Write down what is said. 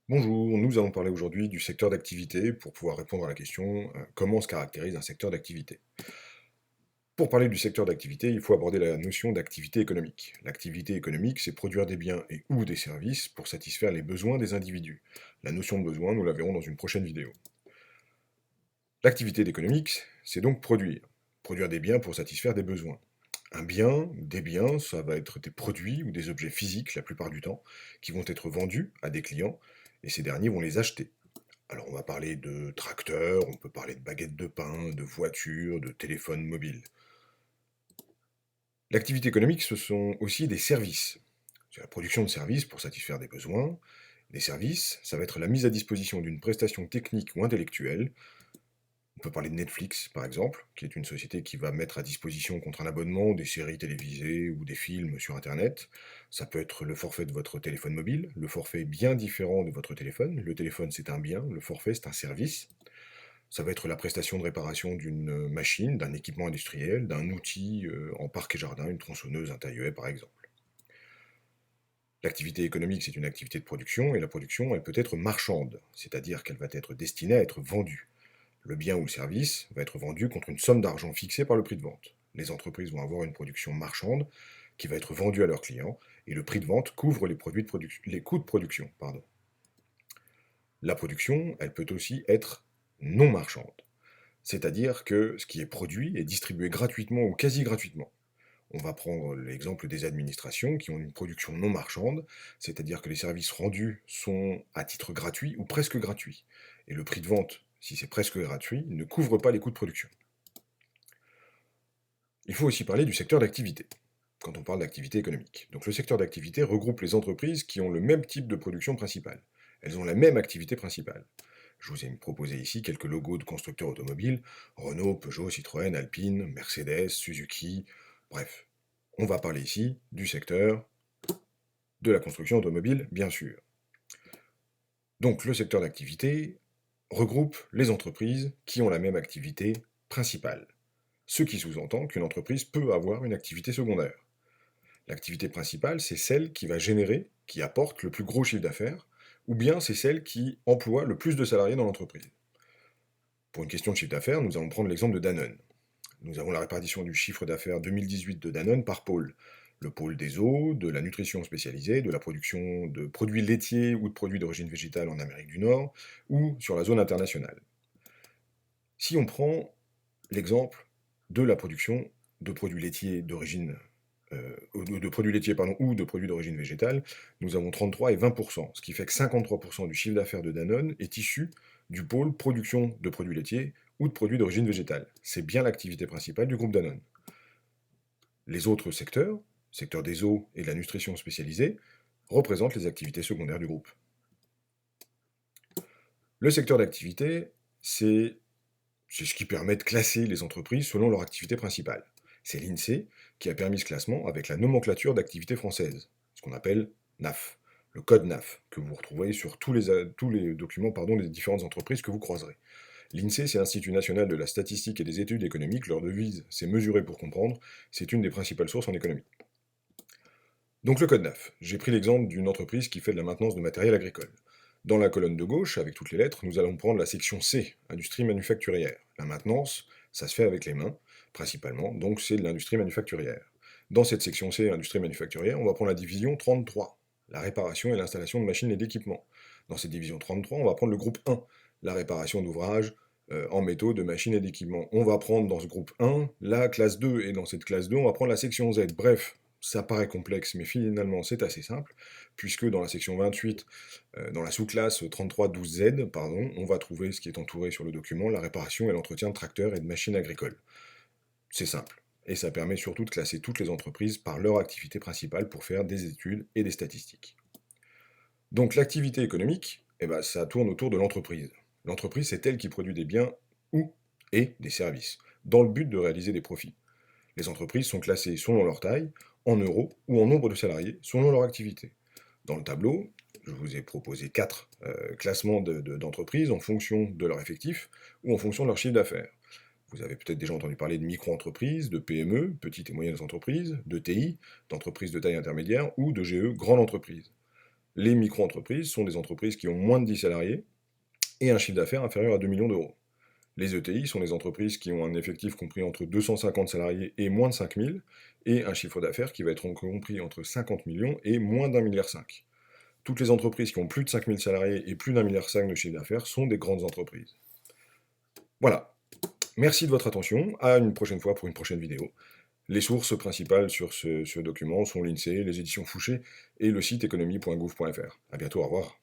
Bonjour, nous allons parler aujourd'hui du secteur d'activité pour pouvoir répondre à la question comment se caractérise un secteur d'activité. Pour parler du secteur d'activité, il faut aborder la notion d'activité économique. L'activité économique, c'est produire des biens et ou des services pour satisfaire les besoins des individus. La notion de besoin, nous la verrons dans une prochaine vidéo. L'activité économique, c'est donc produire. Produire des biens pour satisfaire des besoins. Un bien, des biens, ça va être des produits ou des objets physiques la plupart du temps, qui vont être vendus à des clients, et ces derniers vont les acheter. Alors on va parler de tracteurs, on peut parler de baguettes de pain, de voitures, de téléphones mobiles. L'activité économique, ce sont aussi des services. C'est la production de services pour satisfaire des besoins. Les services, ça va être la mise à disposition d'une prestation technique ou intellectuelle. On peut parler de Netflix, par exemple, qui est une société qui va mettre à disposition contre un abonnement des séries télévisées ou des films sur Internet. Ça peut être le forfait de votre téléphone mobile. Le forfait est bien différent de votre téléphone. Le téléphone, c'est un bien. Le forfait, c'est un service. Ça va être la prestation de réparation d'une machine, d'un équipement industriel, d'un outil en parc et jardin, une tronçonneuse, un taille-haie par exemple. L'activité économique, c'est une activité de production, et la production, elle peut être marchande, c'est-à-dire qu'elle va être destinée à être vendue. Le bien ou le service va être vendu contre une somme d'argent fixée par le prix de vente. Les entreprises vont avoir une production marchande qui va être vendue à leurs clients, et le prix de vente couvre les coûts de production. La production, elle peut aussi être non marchande. C'est-à-dire que ce qui est produit est distribué gratuitement ou quasi gratuitement. On va prendre l'exemple des administrations qui ont une production non marchande, c'est-à-dire que les services rendus sont à titre gratuit ou presque gratuit. Et le prix de vente, si c'est presque gratuit, ne couvre pas les coûts de production. Il faut aussi parler du secteur d'activité, quand on parle d'activité économique. Donc le secteur d'activité regroupe les entreprises qui ont le même type de production principale. Elles ont la même activité principale. Je vous ai proposé ici quelques logos de constructeurs automobiles, Renault, Peugeot, Citroën, Alpine, Mercedes, Suzuki, bref. On va parler ici du secteur de la construction automobile, bien sûr. Donc le secteur d'activité regroupe les entreprises qui ont la même activité principale, ce qui sous-entend qu'une entreprise peut avoir une activité secondaire. L'activité principale, c'est celle qui va générer, qui apporte le plus gros chiffre d'affaires, ou bien c'est celle qui emploie le plus de salariés dans l'entreprise. Pour une question de chiffre d'affaires, nous allons prendre l'exemple de Danone. Nous avons la répartition du chiffre d'affaires 2018 de Danone par pôle. Le pôle des eaux, de la nutrition spécialisée, de la production de produits laitiers ou de produits d'origine végétale en Amérique du Nord, ou sur la zone internationale. Si on prend l'exemple de la production de produits laitiers d'origine de produits laitiers ou de produits d'origine végétale, nous avons 33 et 20%, ce qui fait que 53% du chiffre d'affaires de Danone est issu du pôle production de produits laitiers ou de produits d'origine végétale. C'est bien l'activité principale du groupe Danone. Les autres secteurs, secteur des eaux et de la nutrition spécialisée, représentent les activités secondaires du groupe. Le secteur d'activité, c'est ce qui permet de classer les entreprises selon leur activité principale. C'est l'INSEE qui a permis ce classement avec la nomenclature d'activité française, ce qu'on appelle NAF, le code NAF, que vous retrouvez sur tous les documents des différentes entreprises que vous croiserez. L'INSEE, c'est l'Institut national de la statistique et des études économiques. Leur devise, c'est mesurer pour comprendre. C'est une des principales sources en économie. Donc le code NAF. J'ai pris l'exemple d'une entreprise qui fait de la maintenance de matériel agricole. Dans la colonne de gauche, avec toutes les lettres, nous allons prendre la section C, industrie manufacturière. La maintenance, ça se fait avec les mains, principalement, donc c'est de l'industrie manufacturière. Dans cette section C, industrie manufacturière, on va prendre la division 33, la réparation et l'installation de machines et d'équipements. Dans cette division 33, on va prendre le groupe 1, la réparation d'ouvrages en métaux, de machines et d'équipements. On va prendre dans ce groupe 1 la classe 2, et dans cette classe 2, on va prendre la section Z. Bref, ça paraît complexe, mais finalement c'est assez simple, puisque dans la section 28, dans la sous-classe 3312Z, pardon, on va trouver ce qui est entouré sur le document, la réparation et l'entretien de tracteurs et de machines agricoles. C'est simple, et ça permet surtout de classer toutes les entreprises par leur activité principale pour faire des études et des statistiques. Donc l'activité économique, ça tourne autour de l'entreprise. L'entreprise, c'est elle qui produit des biens ou et des services, dans le but de réaliser des profits. Les entreprises sont classées selon leur taille, en euros ou en nombre de salariés, selon leur activité. Dans le tableau, je vous ai proposé 4 classements d'entreprises en fonction de leur effectif ou en fonction de leur chiffre d'affaires. Vous avez peut-être déjà entendu parler de micro-entreprises, de PME, petites et moyennes entreprises, de TI, d'entreprises de taille intermédiaire ou de GE, grande entreprise. Les micro-entreprises sont des entreprises qui ont moins de 10 salariés et un chiffre d'affaires inférieur à 2 millions d'euros. Les ETI sont des entreprises qui ont un effectif compris entre 250 salariés et moins de 5000, et un chiffre d'affaires qui va être compris entre 50 millions et moins d'1,5 milliard. Toutes les entreprises qui ont plus de 5000 salariés et plus d'1,5 milliard de chiffre d'affaires sont des grandes entreprises. Voilà. Merci de votre attention. À une prochaine fois pour une prochaine vidéo. Les sources principales sur ce document sont l'INSEE, les éditions Fouché et le site économie.gouv.fr. À bientôt, au revoir.